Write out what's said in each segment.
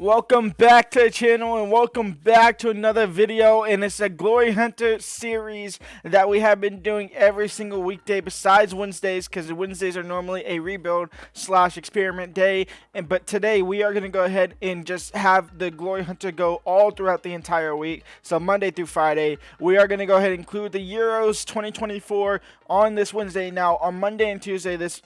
Welcome back to the channel and welcome back to another video, and it's a Glory Hunter series that we have been doing every single weekday besides Wednesdays, because Wednesdays are normally a rebuild / experiment day. But today we are going to go ahead and just have the Glory Hunter go all throughout the entire week, so Monday through Friday. We are going to go ahead and include the Euros 2024 on this Wednesday. Now on Monday and Tuesday, this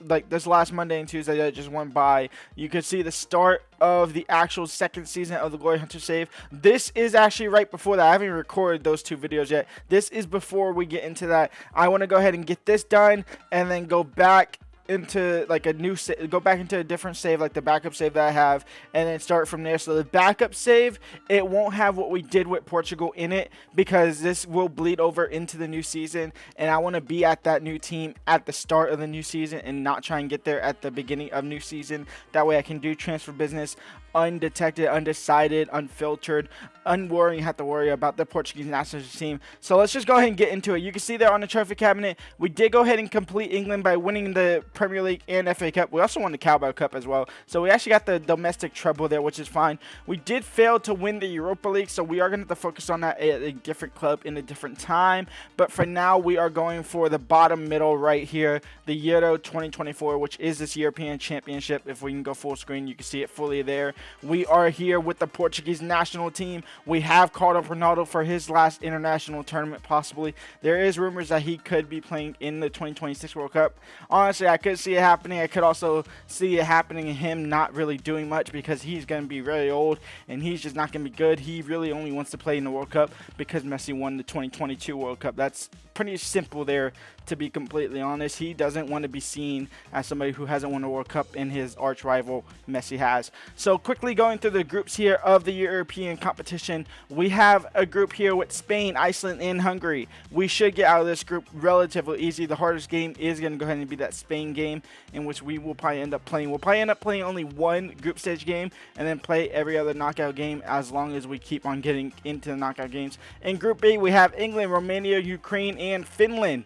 last Monday and Tuesday that just went by, you could see the start of the actual second season of the Glory Hunter save. This is actually right before that. I haven't even recorded those two videos yet. This is before we get into that. I want to go ahead and get this done and then go back into a different save, like the backup save that I have, and then start from there. So the backup save, it won't have what we did with Portugal in it, because this will bleed over into the new season, and I want to be at that new team at the start of the new season and not try and get there at the beginning of new season. That way I can do transfer business undetected, undecided, unfiltered, unworrying, have to worry about the Portuguese national team. So let's just go ahead and get into it. You can see there on the trophy cabinet, we did go ahead and complete England by winning the Premier League and FA Cup. We also won the Carabao Cup as well, so we actually got the domestic treble there, which is fine. We did fail to win the Europa League, so we are going to have to focus on that at a different club in a different time. But for now, we are going for the bottom middle right here, the Euro 2024, which is this European Championship. If we can go full screen, you can see it fully there. We are here with the Portuguese national team. We have called up Ronaldo for his last international tournament, possibly. There is rumors that he could be playing in the 2026 World Cup. Honestly, I could see it happening. I could also see it happening in him not really doing much, because he's going to be really old and he's just not going to be good. He really only wants to play in the World Cup because Messi won the 2022 World Cup. That's pretty simple there, to be completely honest. He doesn't want to be seen as somebody who hasn't won a World Cup, and his arch rival Messi has. So quickly going through the groups here of the European competition, we have a group here with Spain, Iceland, and Hungary. We should get out of this group relatively easy. The hardest game is going to go ahead and be that Spain game, in which we will probably end up playing. We'll probably end up playing only one group stage game and then play every other knockout game, as long as we keep on getting into the knockout games. In Group B, we have England, Romania, Ukraine, and Finland.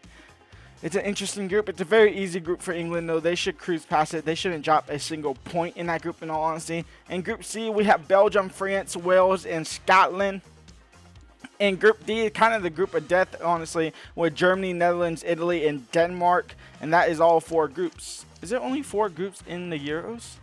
It's an interesting group. It's a very easy group for England, though. They should cruise past it. They shouldn't drop a single point in that group, in all honesty. In Group C, we have Belgium, France, Wales, and Scotland. In Group D, kind of the group of death, honestly, with Germany, Netherlands, Italy, and Denmark. And that is all 4 groups. Is there only 4 groups in the Euros?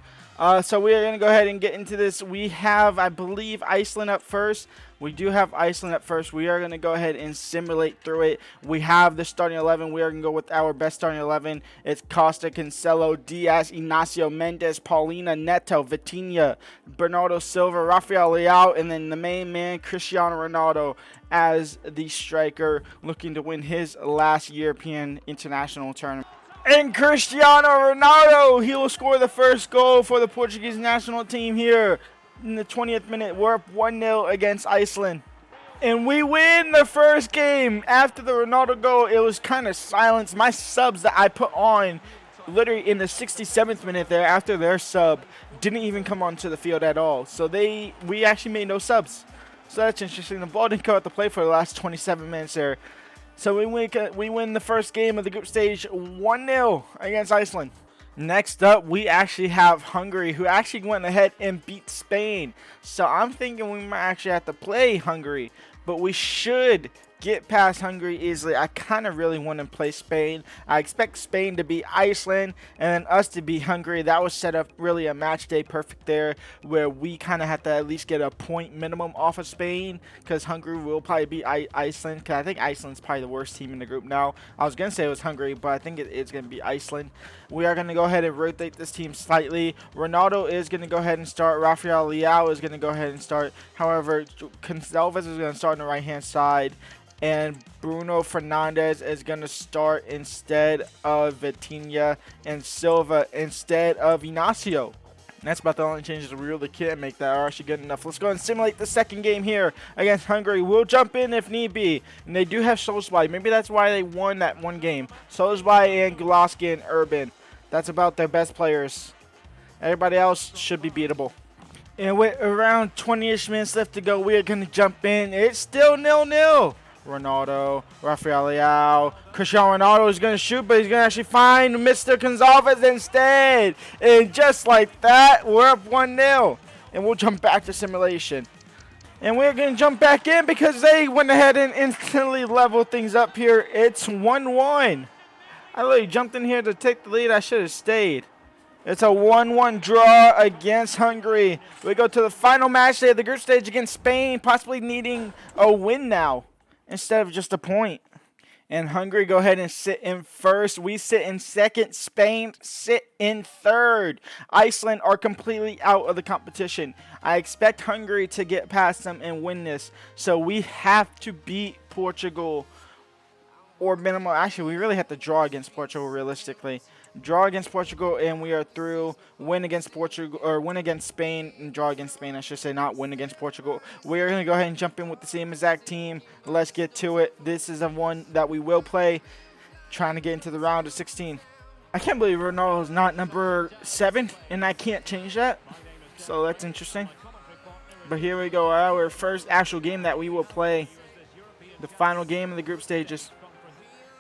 So we are going to go ahead and get into this. We have, I believe, Iceland up first. We do have Iceland up first. We are going to go ahead and simulate through it. We have the starting 11. We are going to go with our best starting 11. It's Costa, Cancelo, Diaz, Ignacio, Mendes, Paulina, Neto, Vitinha, Bernardo Silva, Rafael Leao, and then the main man, Cristiano Ronaldo, as the striker, looking to win his last European international tournament. And Cristiano Ronaldo, he will score the first goal for the Portuguese national team here in the 20th minute. We're up 1-0 against Iceland. And we win the first game. After the Ronaldo goal, it was kind of silence. My subs that I put on literally in the 67th minute there, after their sub, didn't even come onto the field at all. So we actually made no subs. So that's interesting. The ball didn't come out to play for the last 27 minutes there. So we win the first game of the group stage 1-0 against Iceland. Next up, we actually have Hungary, who actually went ahead and beat Spain. So I'm thinking we might actually have to play Hungary, but we should get past Hungary easily. I kind of really want to play Spain. I expect Spain to beat Iceland and then us to beat Hungary. That was set up really a match day perfect there, where we kind of have to at least get a point minimum off of Spain, because Hungary will probably beat Iceland, because I think Iceland's probably the worst team in the group now. I was going to say it was Hungary, but I think it's going to be Iceland. We are going to go ahead and rotate this team slightly. Ronaldo is going to go ahead and start. Rafael Leao is going to go ahead and start. However, Gonçalves is going to start on the right-hand side, and Bruno Fernandes is going to start instead of Vitinha, and Silva instead of Ignacio. And that's about the only changes we really can make that are actually good enough. Let's go and simulate the second game here against Hungary. We'll jump in if need be. And they do have Solskjaer. Maybe that's why they won that one game. Solskjaer and Gulaski and Urban. That's about their best players. Everybody else should be beatable. And with around 20-ish minutes left to go, we are going to jump in. It's still 0-0. Ronaldo, Rafael Leao, Cristiano Ronaldo is going to shoot, but he's going to actually find Mr. Gonçalves instead. And just like that, we're up 1-0. and we'll jump back to simulation. And we're going to jump back in because they went ahead and instantly leveled things up here. It's 1-1. I literally jumped in here to take the lead. I should have stayed. It's a 1-1 draw against Hungary. We go to the final match day of the group stage against Spain, possibly needing a win now instead of just a point. And Hungary go ahead and sit in first. We sit in second. Spain sit in third. Iceland are completely out of the competition. I expect Hungary to get past them and win this. So we have to beat Portugal or minimum. Actually, we really have to draw against Portugal realistically. Draw against Portugal and we are through. Win against Portugal, or win against Spain and draw against Spain. I should say, not win against Portugal. We are going to go ahead and jump in with the same exact team. Let's get to it. This is the one that we will play. Trying to get into the round of 16. I can't believe Ronaldo is not number 7 and I can't change that. So that's interesting. But here we go. Our first actual game that we will play. The final game of the group stages.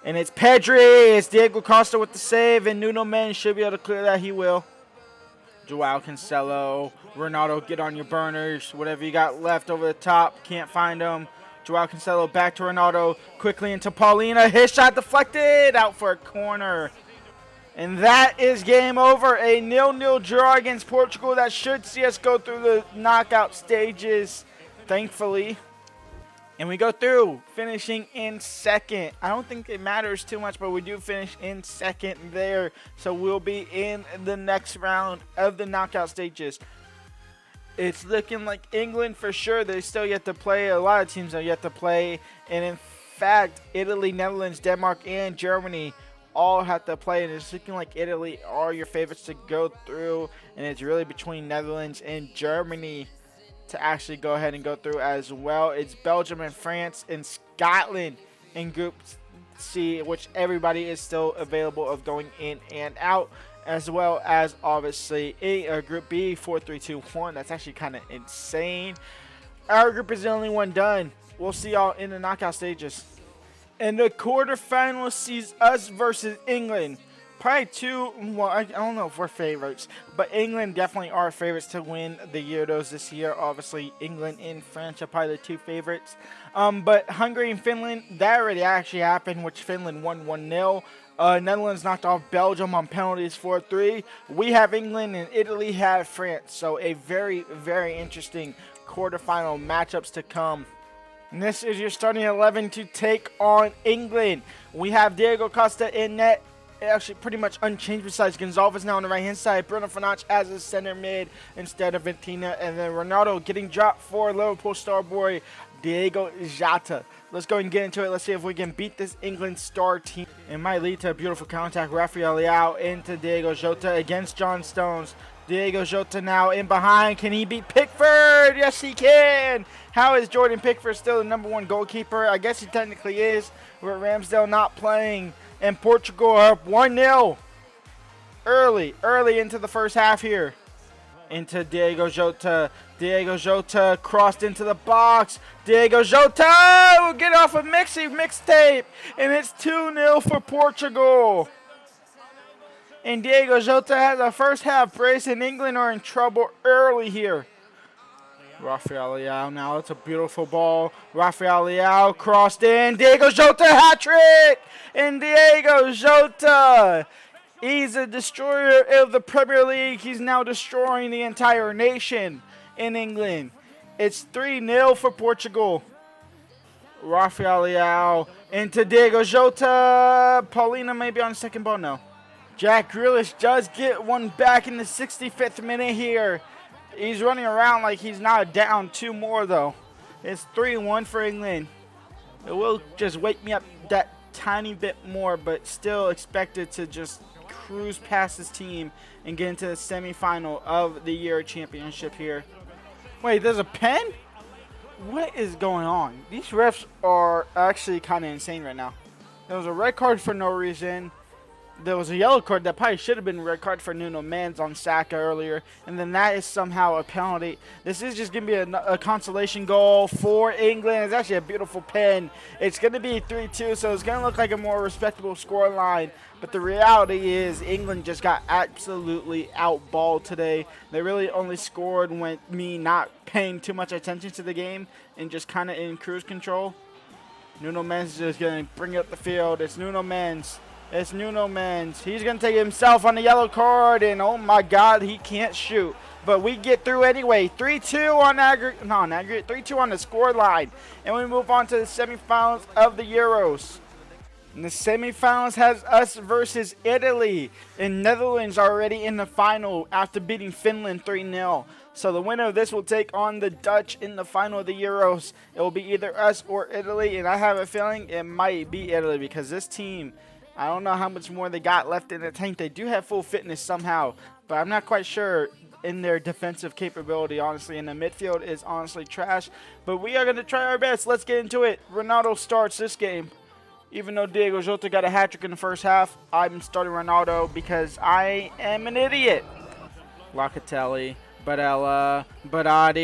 And it's Pedri. It's Diego Costa with the save. And Nuno Mendes should be able to clear that. He will. Joao Cancelo. Ronaldo, get on your burners. Whatever you got left over the top. Can't find them. Joao Cancelo back to Ronaldo. Quickly into Paulina. His shot deflected. Out for a corner. And that is game over. A 0-0 draw against Portugal. That should see us go through the knockout stages. Thankfully. And we go through, finishing in second. I don't think it matters too much, but we do finish in second there. So we'll be in the next round of the knockout stages. It's looking like England for sure. They still yet to play. A lot of teams are yet to play. And in fact, Italy, Netherlands, Denmark, and Germany all have to play. And it's looking like Italy are your favorites to go through. And it's really between Netherlands and Germany to actually go ahead and go through as well. It's Belgium and France and Scotland in Group C, which everybody is still available of going in and out, as well as obviously Group B, 4-3-2-1. That's actually kind of insane. Our group is the only one done. We'll see y'all in the knockout stages. And the quarterfinals sees us versus England. Probably well, I don't know if we're favorites, but England definitely are favorites to win the Euros this year. Obviously, England and France are probably the two favorites. But Hungary and Finland, that already actually happened, which Finland won 1-0. Netherlands knocked off Belgium on penalties 4-3. We have England and Italy have France. So a very, very interesting quarterfinal matchups to come. And this is your starting 11 to take on England. We have Diego Costa in net. Actually pretty much unchanged besides Gonzalez now on the right hand side. Bruno Fernandes as a center mid instead of Ventina. And then Ronaldo getting dropped for Liverpool star boy Diego Jota. Let's go and get into it. Let's see if we can beat this England star team. It might lead to a beautiful contact. Rafael Leao into Diego Jota against John Stones. Diego Jota now in behind. Can he beat Pickford? Yes, he can. How is Jordan Pickford still the #1 goalkeeper? I guess he technically is, with Ramsdale not playing. And Portugal are up 1-0 early into the first half here. Into Diego Jota. Diego Jota crossed into the box. Diego Jota will get off a mixtape. And it's 2-0 for Portugal. And Diego Jota has a first half brace, and England are in trouble early here. Rafael Leao now, it's a beautiful ball. Rafael Leao crossed in. Diego Jota hat-trick! And Diego Jota, he's a destroyer of the Premier League. He's now destroying the entire nation in England. It's 3-0 for Portugal. Rafael Leao into Diego Jota. Paulina may be on the second ball, no. Jack Grealish does get one back in the 65th minute here. He's running around like he's not down 2 more, though. It's 3-1 for England. It will just wake me up that tiny bit more, but still expected to just cruise past this team and get into the semifinal of the Euro Championship here. Wait, there's a pen? What is going on? These refs are actually kind of insane right now. There was a red card for no reason. there was a yellow card that probably should have been a red card for Nuno Mendes on Saka earlier, and then that is somehow a penalty. This is just going to be a consolation goal for England. It's actually a beautiful pin. It's going to be 3-2, so it's going to look like a more respectable score line. But the reality is England just got absolutely outballed today. They really only scored with me not paying too much attention to the game and just kind of in cruise control. Nuno Mendes is just going to bring up the field. It's Nuno Mendes. It's Nuno Mendes. He's going to take himself on the yellow card, and oh my God, he can't shoot. But we get through anyway. 3-2 on aggregate. No, on aggregate. 3-2 on the score line. And we move on to the semifinals of the Euros. And the semifinals has us versus Italy. And Netherlands already in the final after beating Finland 3-0. So the winner of this will take on the Dutch in the final of the Euros. It will be either us or Italy. And I have a feeling it might be Italy because this team, I don't know how much more they got left in the tank. They do have full fitness somehow, but I'm not quite sure in their defensive capability, honestly. And the midfield is honestly trash. But we are going to try our best. Let's get into it. Ronaldo starts this game. Even though Diego Jota got a hat-trick in the first half, I'm starting Ronaldo because I am an idiot. Locatelli, Barella, Berardi,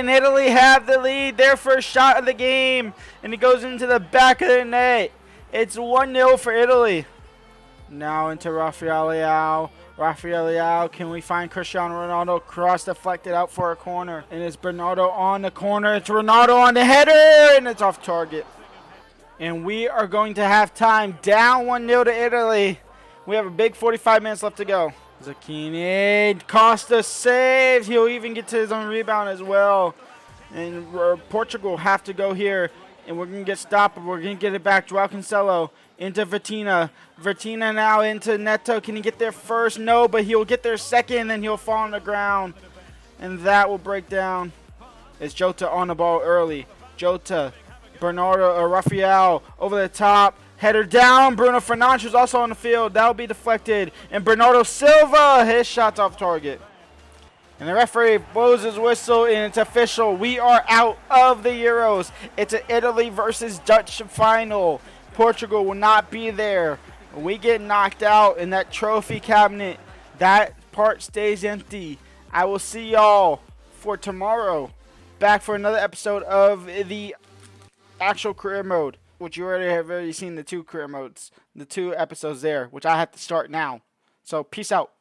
and Italy have the lead. Their first shot of the game, and it goes into the back of the net. It's 1-0 for Italy. Now into Rafael Leao. Rafael Leao, can we find Cristiano Ronaldo? Cross deflected out for a corner. And it's Bernardo on the corner. It's Ronaldo on the header, and it's off target. And we are going to have time down 1-0 to Italy. We have a big 45 minutes left to go. Zucchini, Costa saves. He'll even get to his own rebound as well. And Portugal have to go here. And we're going to get stopped. We're going to get it back. Joao Cancelo into Vertina. Vertina now into Neto. Can he get there first? No, but he'll get there second. And then he'll fall on the ground. And that will break down. It's Jota on the ball early. Jota. Bernardo Rafael over the top. Header down. Bruno Fernandes was also on the field. That will be deflected. And Bernardo Silva, his shot's off target. And the referee blows his whistle, and it's official. We are out of the Euros. It's an Italy versus Dutch final. Portugal will not be there. When we get knocked out in that trophy cabinet, that part stays empty. I will see y'all for tomorrow. Back for another episode of the actual career mode, which you have already seen the two career modes, the two episodes there, which I have to start now. So peace out.